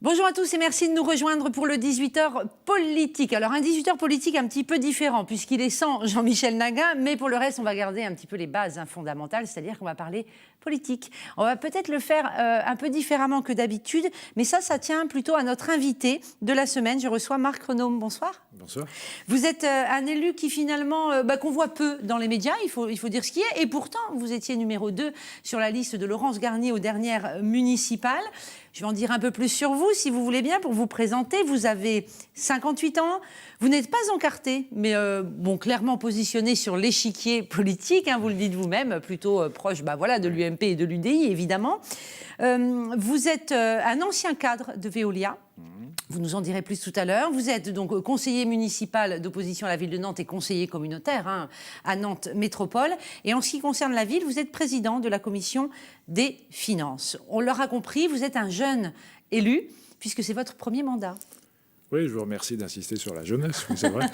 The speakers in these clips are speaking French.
Bonjour à tous et merci de nous rejoindre pour le 18h politique. Alors un 18h politique un petit peu différent puisqu'il est sans Jean-Michel Naga, mais pour le reste on va garder un petit peu les bases fondamentales, c'est-à-dire qu'on va parler politique. On va peut-être le faire un peu différemment que d'habitude, mais ça tient plutôt à notre invité de la semaine. Je reçois Marc Renaume, bonsoir. Bonsoir. Vous êtes un élu qui finalement, qu'on voit peu dans les médias, il faut dire ce qui est, et pourtant vous étiez numéro 2 sur la liste de Laurence Garnier aux dernières municipales. Je vais en dire un peu plus sur vous, si vous voulez bien, pour vous présenter. Vous avez 58 ans, vous n'êtes pas encarté, mais clairement positionné sur l'échiquier politique, hein, vous le dites vous-même, plutôt proche de l'UMP et de l'UDI, évidemment. Vous êtes un ancien cadre de Veolia. Vous nous en direz plus tout à l'heure. Vous êtes donc conseiller municipal d'opposition à la ville de Nantes et conseiller communautaire à Nantes Métropole. Et en ce qui concerne la ville, vous êtes président de la commission des finances. On l'aura compris, vous êtes un jeune élu, puisque c'est votre premier mandat. Oui, je vous remercie d'insister sur la jeunesse, oui, c'est vrai.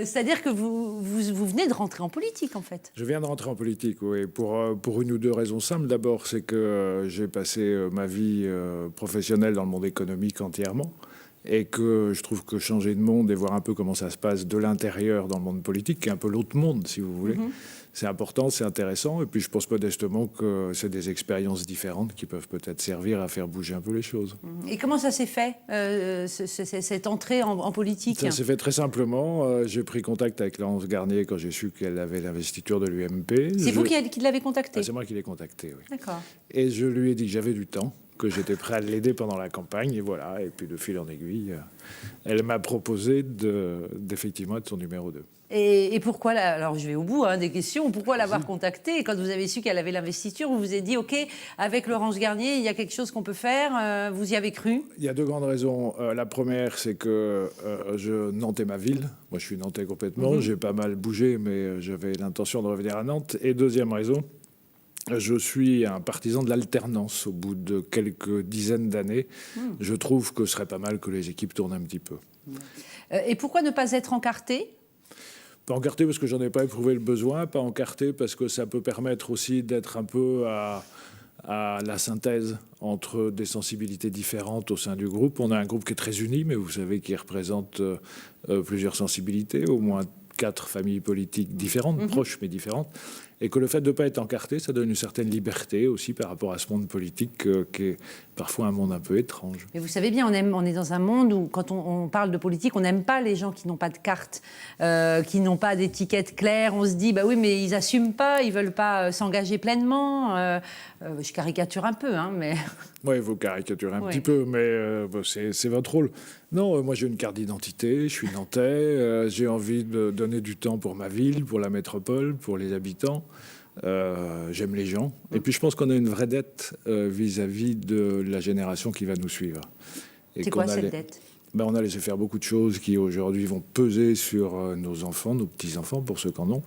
C'est-à-dire que vous venez de rentrer en politique, en fait. Je viens de rentrer en politique, oui, pour une ou deux raisons simples. D'abord, c'est que j'ai passé ma vie professionnelle dans le monde économique entièrement, et que je trouve que changer de monde et voir un peu comment ça se passe de l'intérieur dans le monde politique, qui est un peu l'autre monde, si vous voulez, c'est important, c'est intéressant. Et puis je pense modestement que c'est des expériences différentes qui peuvent peut-être servir à faire bouger un peu les choses. Et comment ça s'est fait, cette entrée en politique? Ça s'est fait très simplement. J'ai pris contact avec Laurence Garnier quand j'ai su qu'elle avait l'investiture de l'UMP. C'est vous qui l'avez contactée? C'est moi qui l'ai contactée, oui. D'accord. Et je lui ai dit que j'avais du temps, que j'étais prêt à l'aider pendant la campagne, et voilà. Et puis de fil en aiguille, elle m'a proposé d'effectivement être son numéro 2. Et pourquoi, alors je vais au bout des questions, pourquoi l'avoir contactée? Quand vous avez su qu'elle avait l'investiture, vous vous êtes dit, OK, avec Laurence Garnier, il y a quelque chose qu'on peut faire, vous y avez cru? Il y a deux grandes raisons. La première, c'est que Nantes est ma ville. Moi, je suis nantais complètement. J'ai pas mal bougé, mais j'avais l'intention de revenir à Nantes. Et deuxième raison, je suis un partisan de l'alternance. Au bout de quelques dizaines d'années, je trouve que ce serait pas mal que les équipes tournent un petit peu. Et pourquoi ne pas être encarté? Pas encarté parce que j'en ai pas éprouvé le besoin, pas encarté parce que ça peut permettre aussi d'être un peu à la synthèse entre des sensibilités différentes au sein du groupe. On a un groupe qui est très uni, mais vous savez, qui représente plusieurs sensibilités, au moins 4 familles politiques différentes, proches mais différentes, et que le fait de ne pas être encarté, ça donne une certaine liberté aussi par rapport à ce monde politique qui est parfois un monde un peu étrange. Mais vous savez bien, on est dans un monde où, quand on parle de politique, on n'aime pas les gens qui n'ont pas de carte, qui n'ont pas d'étiquette claire. On se dit, bah oui, mais ils n'assument pas, ils ne veulent pas s'engager pleinement. Je caricature un peu, mais... Oui, vous caricaturez un petit peu, mais c'est votre rôle. Non, moi j'ai une carte d'identité, je suis nantais, j'ai envie de donner du temps pour ma ville, pour la métropole, pour les habitants. J'aime les gens. Et puis je pense qu'on a une vraie dette vis-à-vis de la génération qui va nous suivre. C'est quoi cette dette ? On a laissé faire beaucoup de choses qui aujourd'hui vont peser sur nos enfants, nos petits-enfants, pour ceux qui en ont,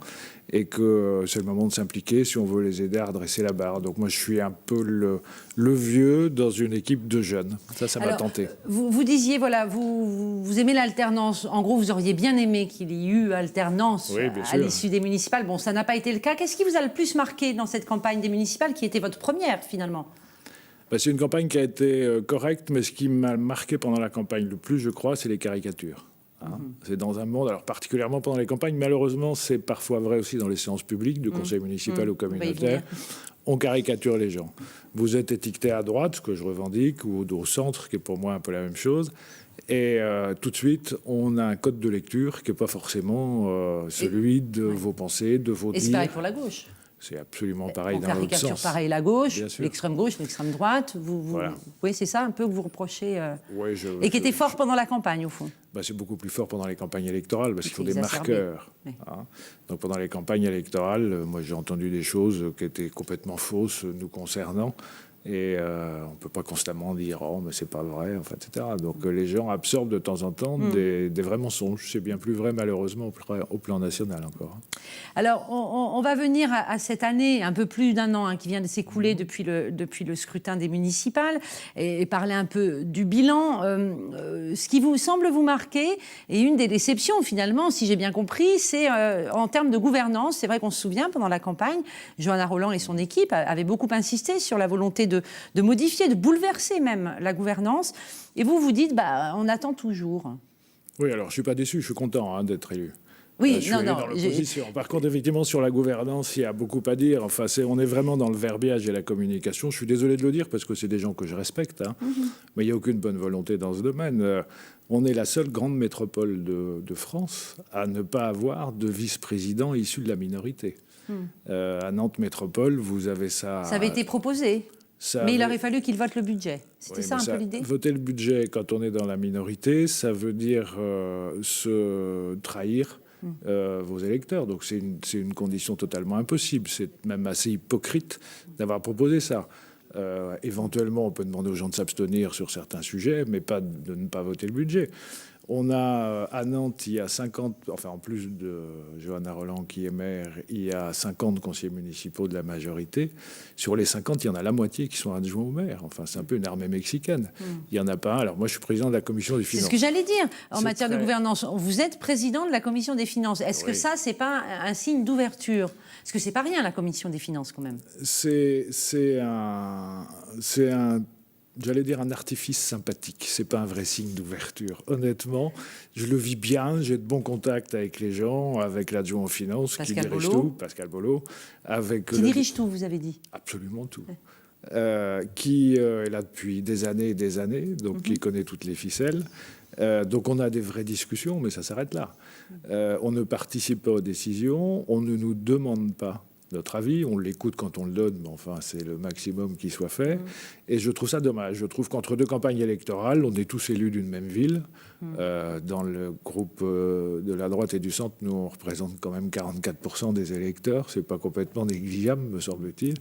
et que c'est le moment de s'impliquer si on veut les aider à redresser la barre. Donc moi, je suis un peu le vieux dans une équipe de jeunes. Ça m'a tenté. Vous disiez, voilà, vous aimez l'alternance. En gros, vous auriez bien aimé qu'il y ait eu alternance à l'issue des municipales. Bon, ça n'a pas été le cas. Qu'est-ce qui vous a le plus marqué dans cette campagne des municipales, qui était votre première, finalement ? C'est une campagne qui a été correcte, mais ce qui m'a marqué pendant la campagne le plus, je crois, c'est les caricatures. C'est dans un monde, alors particulièrement pendant les campagnes, malheureusement, c'est parfois vrai aussi dans les séances publiques du conseil municipal ou communautaire, on caricature les gens. Vous êtes étiqueté à droite, ce que je revendique, ou au centre, qui est pour moi un peu la même chose, et tout de suite, on a un code de lecture qui n'est pas forcément celui de vos pensées, de vos dires. Et c'est pareil pour la gauche. C'est absolument pareil dans l'autre sens. On caricature pareil la gauche, l'extrême gauche, l'extrême droite. Voilà. Oui, c'est ça un peu que vous reprochez. Et qui était fort pendant la campagne, au fond. C'est beaucoup plus fort pendant les campagnes électorales, parce qu'il faut des marqueurs. Donc pendant les campagnes électorales, moi j'ai entendu des choses qui étaient complètement fausses nous concernant. Et on ne peut pas constamment dire « Oh, mais c'est pas vrai », etc. Donc les gens absorbent de temps en temps des vrais mensonges. C'est bien plus vrai, malheureusement, au plan national encore. Alors, on va venir à cette année, un peu plus d'un an, qui vient de s'écouler depuis le scrutin des municipales, et parler un peu du bilan. Ce qui vous semble vous marquer, et une des déceptions, finalement, si j'ai bien compris, c'est en termes de gouvernance. C'est vrai qu'on se souvient, pendant la campagne, Johanna Rolland et son équipe avaient beaucoup insisté sur la volonté de modifier, de bouleverser même la gouvernance. Et vous, vous dites, on attend toujours. Oui, alors je ne suis pas déçu, je suis content d'être élu. Oui, je suis allé dans l'opposition. Par contre, effectivement, sur la gouvernance, il y a beaucoup à dire. Enfin, on est vraiment dans le verbiage et la communication. Je suis désolé de le dire parce que c'est des gens que je respecte, mais il n'y a aucune bonne volonté dans ce domaine. On est la seule grande métropole de France à ne pas avoir de vice-président issu de la minorité. À Nantes Métropole, vous avez ça... Ça avait été proposé. Mais il aurait fallu qu'il vote le budget. C'était ça un peu l'idée ? Voter le budget quand on est dans la minorité, ça veut dire se trahir vos électeurs. Donc c'est une condition totalement impossible. C'est même assez hypocrite d'avoir proposé ça. Éventuellement, on peut demander aux gens de s'abstenir sur certains sujets, mais pas de ne pas voter le budget. On a à Nantes, il y a 50, enfin en plus de Johanna Rolland qui est maire, il y a 50 conseillers municipaux de la majorité. Sur les 50, il y en a la moitié qui sont adjoints au maire. Enfin, c'est un peu une armée mexicaine. Il n'y en a pas un. Alors moi, je suis président de la commission des finances. C'est ce que j'allais dire. En matière de gouvernance, vous êtes président de la commission des finances. Est-ce que ça, c'est pas un signe d'ouverture ? Parce que c'est pas rien, la commission des finances, quand même. C'est un j'allais dire un artifice sympathique. C'est pas un vrai signe d'ouverture. Honnêtement, je le vis bien. J'ai de bons contacts avec les gens, avec l'adjoint aux finances qui dirige tout, Pascal Bollot, qui dirige tout, vous avez dit. Absolument tout. Qui est là depuis des années et des années, donc qui connaît toutes les ficelles. Donc on a des vraies discussions, mais ça s'arrête là. On ne participe pas aux décisions, on ne nous demande pas notre avis, on l'écoute quand on le donne, mais enfin c'est le maximum qui soit fait. Et je trouve ça dommage. Je trouve qu'entre deux campagnes électorales, on est tous élus d'une même ville. Dans le groupe de la droite et du centre, nous on représente quand même 44% des électeurs. C'est pas complètement négligeable, me semble-t-il.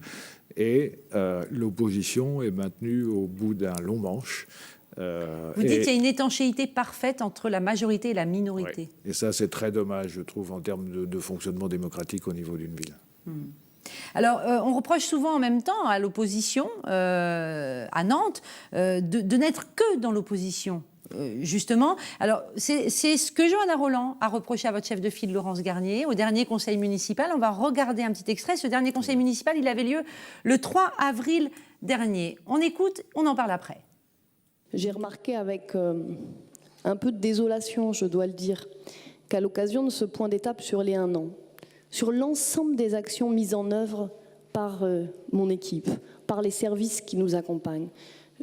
Et l'opposition est maintenue au bout d'un long manche. Vous dites qu'il y a une étanchéité parfaite entre la majorité et la minorité. Ouais. Et ça, c'est très dommage, je trouve, en termes de fonctionnement démocratique au niveau d'une ville. Alors, on reproche souvent en même temps à l'opposition, à Nantes, de n'être que dans l'opposition. Justement, alors c'est ce que Johanna Rolland a reproché à votre chef de file Laurence Garnier au dernier conseil municipal. On va regarder un petit extrait. Ce dernier conseil municipal, il avait lieu le 3 avril dernier. On écoute, on en parle après. J'ai remarqué avec un peu de désolation, je dois le dire, qu'à l'occasion de ce point d'étape sur les 1 an, sur l'ensemble des actions mises en œuvre par mon équipe, par les services qui nous accompagnent,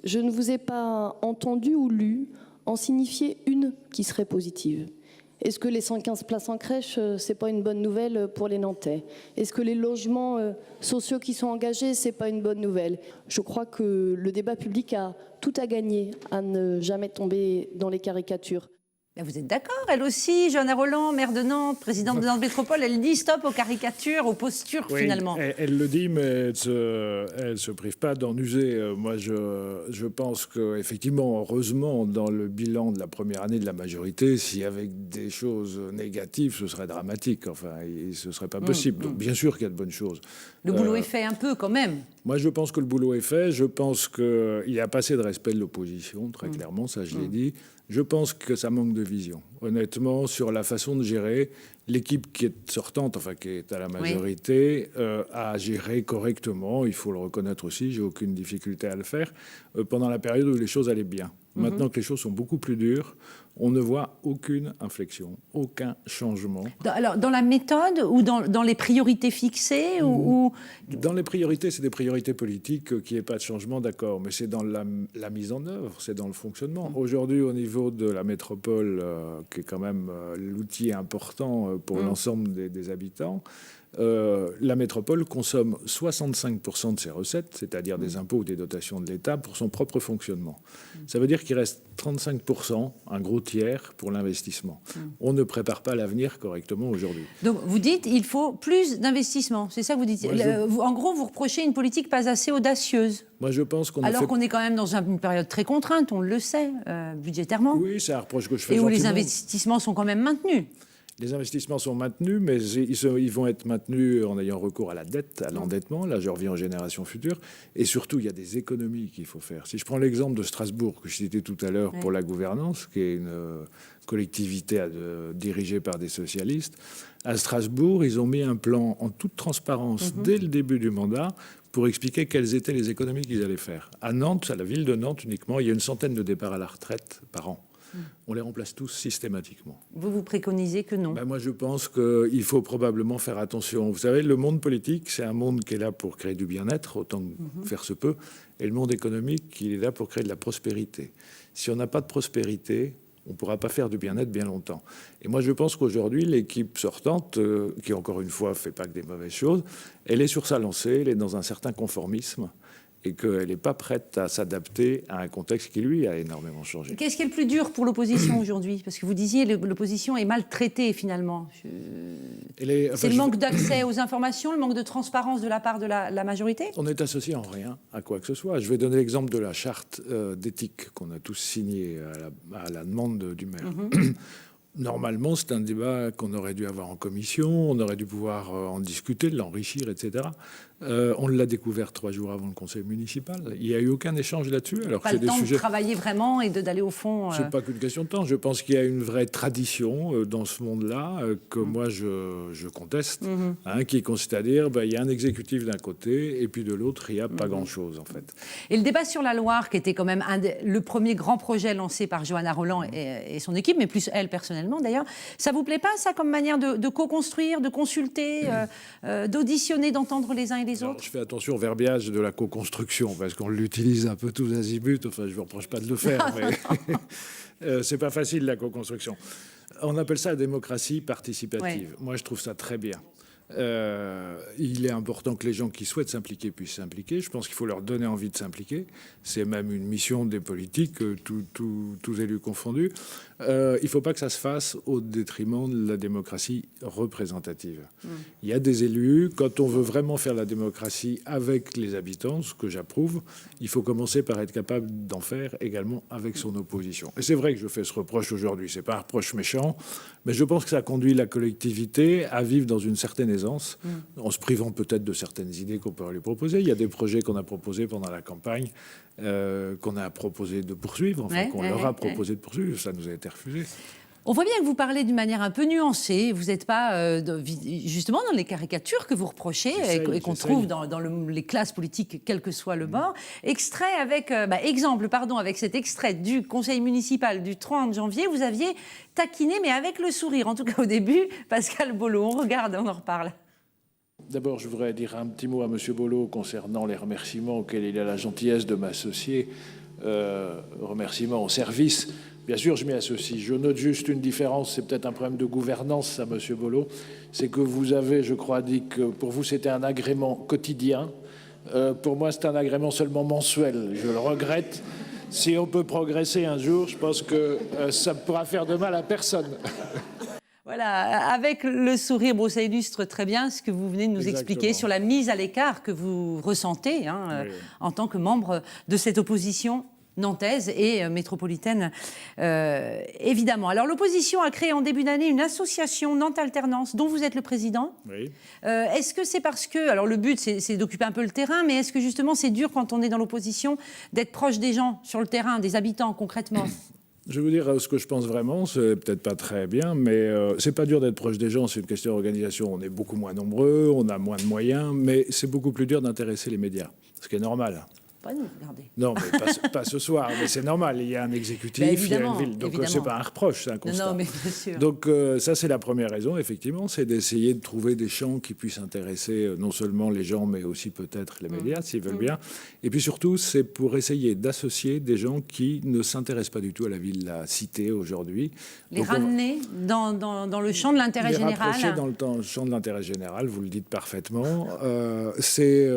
je ne vous ai pas entendu ou lu en signifier une qui serait positive. Est-ce que les 115 places en crèche, c'est pas une bonne nouvelle pour les Nantais ? Est-ce que les logements sociaux qui sont engagés, c'est pas une bonne nouvelle ? Je crois que le débat public a tout à gagner à ne jamais tomber dans les caricatures. Vous êtes d'accord, elle aussi, Johanna Rolland, maire de Nantes, présidente de Nantes Métropole, elle dit stop aux caricatures, aux postures, finalement. Elle le dit, mais elle se prive pas d'en user. Moi, je pense qu'effectivement, heureusement, dans le bilan de la première année de la majorité, s'il y avait des choses négatives, ce serait dramatique. Enfin, ce serait pas possible. Donc, bien sûr qu'il y a de bonnes choses. Le boulot est fait un peu, quand même. Moi, je pense que le boulot est fait. Je pense qu'il n'y a pas assez de respect de l'opposition, très clairement, ça je l'ai dit. Je pense que ça manque de vision. Honnêtement, sur la façon de gérer, l'équipe qui est sortante, enfin qui est à la majorité, a géré correctement. Il faut le reconnaître aussi, j'ai aucune difficulté à le faire, pendant la période où les choses allaient bien. Maintenant que les choses sont beaucoup plus dures, on ne voit aucune inflexion, aucun changement. Alors, dans la méthode ou dans les priorités fixées ou... Dans les priorités, c'est des priorités politiques, qu'il n'y ait pas de changement, d'accord, mais c'est dans la mise en œuvre, c'est dans le fonctionnement. Aujourd'hui, au niveau de la métropole, qui est quand même l'outil important pour l'ensemble des habitants, la métropole consomme 65% de ses recettes, c'est-à-dire des impôts ou des dotations de l'État, pour son propre fonctionnement. Ça veut dire qu'il reste 35%, un gros tiers, pour l'investissement. On ne prépare pas l'avenir correctement aujourd'hui. Donc vous dites il faut plus d'investissement, c'est ça que vous dites. En gros, vous reprochez une politique pas assez audacieuse. Moi, je pense qu'on alors qu'on est quand même dans une période très contrainte, on le sait, budgétairement. Oui, c'est un reproche que je fais et où gentiment. les investissements sont quand même maintenus. Les investissements sont maintenus, mais ils vont être maintenus en ayant recours à la dette, à l'endettement. Là, je reviens aux générations futures. Et surtout, il y a des économies qu'il faut faire. Si je prends l'exemple de Strasbourg, que je citais tout à l'heure pour la gouvernance, qui est une collectivité dirigée par des socialistes, à Strasbourg, ils ont mis un plan en toute transparence dès le début du mandat pour expliquer quelles étaient les économies qu'ils allaient faire. À Nantes, à la ville de Nantes uniquement, il y a une centaine de départs à la retraite par an. On les remplace tous systématiquement. Vous préconisez que non? Moi, je pense qu'il faut probablement faire attention. Vous savez, le monde politique, c'est un monde qui est là pour créer du bien-être, autant que faire se peut. Et le monde économique, il est là pour créer de la prospérité. Si on n'a pas de prospérité, on ne pourra pas faire du bien-être bien longtemps. Et moi, je pense qu'aujourd'hui, l'équipe sortante, qui encore une fois ne fait pas que des mauvaises choses, elle est sur sa lancée, elle est dans un certain conformisme et qu'elle n'est pas prête à s'adapter à un contexte qui, lui, a énormément changé. Qu'est-ce qui est le plus dur pour l'opposition aujourd'hui? Parce que vous disiez l'opposition est maltraitée, finalement. C'est le manque d'accès aux informations, le manque de transparence de la part de la majorité? On n'est associé en rien à quoi que ce soit. Je vais donner l'exemple de la charte d'éthique qu'on a tous signée à la demande du maire. Normalement, c'est un débat qu'on aurait dû avoir en commission, on aurait dû pouvoir en discuter, l'enrichir, etc. On l'a découvert 3 jours avant le conseil municipal. Il n'y a eu aucun échange là-dessus. Alors pas le temps de travailler vraiment et d'aller au fond. C'est pas qu'une question de temps. Je pense qu'il y a une vraie tradition dans ce monde-là que moi je conteste, qui consiste à dire il y a un exécutif d'un côté et puis de l'autre il n'y a pas grand-chose en fait. Et le débat sur la Loire, qui était quand même le premier grand projet lancé par Johanna Rolland et son équipe, mais plus elle personnellement d'ailleurs, ça vous plaît pas ça comme manière de co-construire, de consulter, d'auditionner, d'entendre les uns et les autres? Alors, je fais attention au verbiage de la co-construction parce qu'on l'utilise un peu tous azimuts. Enfin, je ne vous reproche pas de le faire, mais c'est pas facile la co-construction. On appelle ça la démocratie participative. Ouais. Moi, je trouve ça très bien. Il est important que les gens qui souhaitent s'impliquer puissent s'impliquer. Je pense qu'il faut leur donner envie de s'impliquer. C'est même une mission des politiques, tous élus confondus. Il ne faut pas que ça se fasse au détriment de la démocratie représentative. Il y a des élus, quand on veut vraiment faire la démocratie avec les habitants, ce que j'approuve, il faut commencer par être capable d'en faire également avec son opposition. Et c'est vrai que je fais ce reproche aujourd'hui. Ce n'est pas un reproche méchant, mais je pense que ça conduit la collectivité à vivre dans une certaine aisance, en se privant peut-être de certaines idées qu'on peut lui proposer. Il y a des projets qu'on a proposés pendant la campagne, qu'on a proposé de poursuivre, qu'on leur a proposé de poursuivre. Ça nous a été refusé. On voit bien que vous parlez d'une manière un peu nuancée. Vous n'êtes pas justement dans les caricatures que vous reprochez et qu'on trouve dans les classes politiques, quel que soit le bord. Extrait avec, avec cet extrait du conseil municipal du 30 janvier, vous aviez taquiné, mais avec le sourire, en tout cas au début, Pascal Bolo. On regarde, on en reparle. D'abord, je voudrais dire un petit mot à M. Bolo concernant les remerciements auxquels il a la gentillesse de m'associer, remerciements au service. Bien sûr, je m'y associe. Je note juste une différence, c'est peut-être un problème de gouvernance, ça, M. Bolo. C'est que vous avez, je crois, dit que pour vous, c'était un agrément quotidien. Pour moi, c'est un agrément seulement mensuel. Je le regrette. Si on peut progresser un jour, je pense que ça ne pourra faire de mal à personne. Voilà, avec le sourire, ça illustre très bien ce que vous venez de nous expliquer sur la mise à l'écart que vous ressentez en tant que membre de cette opposition nantaise et métropolitaine, évidemment. Alors, l'opposition a créé en début d'année une association Nantes Alternance, dont vous êtes le président. Oui. Est-ce que c'est parce que... Alors, le but, c'est d'occuper un peu le terrain, mais est-ce que, justement, c'est dur, quand on est dans l'opposition, d'être proche des gens, sur le terrain, des habitants, concrètement ? Je vais vous dire ce que je pense vraiment, c'est peut-être pas très bien, mais c'est pas dur d'être proche des gens, c'est une question d'organisation. On est beaucoup moins nombreux, on a moins de moyens, mais c'est beaucoup plus dur d'intéresser les médias, ce qui est normal. Pas nous, regardez. Non, mais pas ce soir, mais c'est normal, il y a un exécutif, il y a une ville, donc c'est pas un reproche, c'est un constat. Non, mais bien sûr. Donc ça, c'est la première raison, effectivement, c'est d'essayer de trouver des champs qui puissent intéresser non seulement les gens, mais aussi peut-être les médias, s'ils veulent bien. Et puis surtout, c'est pour essayer d'associer des gens qui ne s'intéressent pas du tout à la ville, la cité aujourd'hui. Les donc, ramener dans le champ de l'intérêt général. Les rapprocher dans le champ de l'intérêt général, vous le dites parfaitement. C'est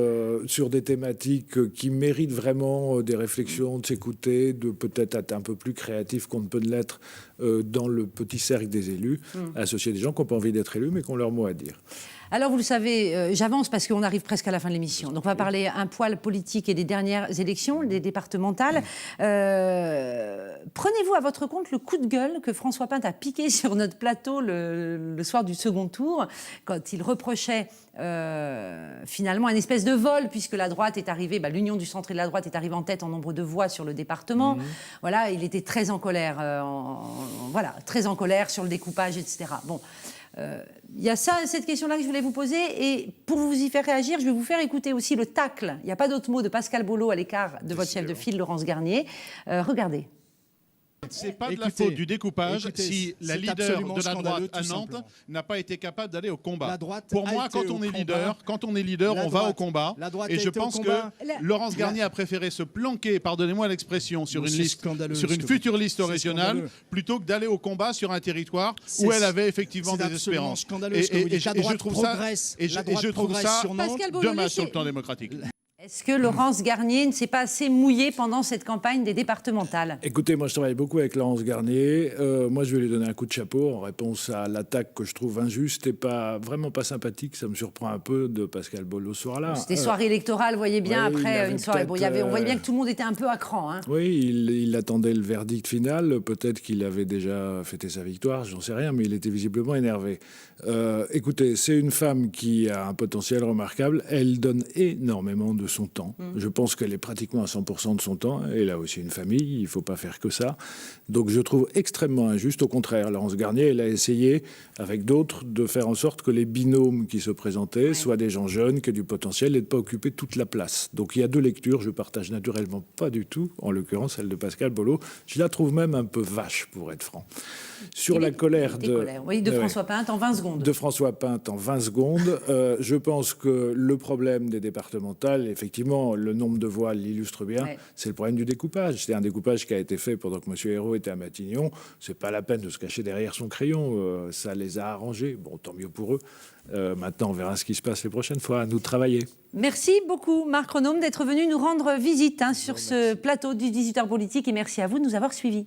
sur des thématiques qui méritent vraiment des réflexions, de s'écouter, de peut-être être un peu plus créatif qu'on ne peut l'être dans le petit cercle des élus, associer des gens qui n'ont pas envie d'être élus, mais qui ont leur mot à dire. Alors, vous le savez, j'avance parce qu'on arrive presque à la fin de l'émission. Donc, on va parler un poil politique et des dernières élections, des départementales. Prenez-vous à votre compte le coup de gueule que François Pinte a piqué sur notre plateau le soir du second tour, quand il reprochait finalement un espèce de vol, puisque la droite est arrivée, l'union du centre et de la droite est arrivée en tête en nombre de voix sur le département. Voilà, il était très en colère, très en colère sur le découpage, etc. Bon. Il y a cette question-là que je voulais vous poser, et pour vous y faire réagir, je vais vous faire écouter aussi le tacle. Il n'y a pas d'autre mot de Pascal Bollot à l'écart de votre chef de file, Laurence Garnier. Regardez. C'est pas de la faute du découpage si la leader de la droite à Nantes n'a pas été capable d'aller au combat. Pour moi, quand on est leader, on va au combat. Et je pense que Laurence Garnier a préféré se planquer, pardonnez-moi l'expression, sur une future liste régionale, plutôt que d'aller au combat sur un territoire où elle avait effectivement des espérances. Et je trouve ça dommage sur le plan démocratique. Est-ce que Laurence Garnier ne s'est pas assez mouillée pendant cette campagne des départementales? Écoutez, moi je travaille beaucoup avec Laurence Garnier. Moi je vais lui donner un coup de chapeau en réponse à l'attaque que je trouve injuste et vraiment pas sympathique. Ça me surprend un peu de Pascal Bollot ce soir-là. C'était soirée électorale, vous voyez bien, après une soirée. Bon, on voyait bien que tout le monde était un peu à cran. Hein. Oui, il attendait le verdict final. Peut-être qu'il avait déjà fêté sa victoire, j'en sais rien, mais il était visiblement énervé. Écoutez, c'est une femme qui a un potentiel remarquable. Elle donne énormément de son temps. Je pense qu'elle est pratiquement à 100% de son temps. Elle a aussi une famille, il ne faut pas faire que ça. Donc je trouve extrêmement injuste. Au contraire, Laurence Garnier, elle a essayé, avec d'autres, de faire en sorte que les binômes qui se présentaient soient des gens jeunes, qui aient du potentiel et de ne pas occuper toute la place. Donc il y a deux lectures, je partage naturellement pas du tout, en l'occurrence celle de Pascal Bollot. Je la trouve même un peu vache, pour être franc. Sur la colère de François Pinte en 20 secondes. De François Pinte en 20 secondes. Je pense que le problème des départementales, effectivement, le nombre de voix l'illustre bien, c'est le problème du découpage. C'est un découpage qui a été fait pendant que M. Ayrault était à Matignon. C'est pas la peine de se cacher derrière son crayon. Ça les a arrangés. Bon, tant mieux pour eux. Maintenant, on verra ce qui se passe les prochaines fois. À nous de travailler. Merci beaucoup, Marc Renaume, d'être venu nous rendre visite sur ce plateau du 18h politique. Et merci à vous de nous avoir suivis.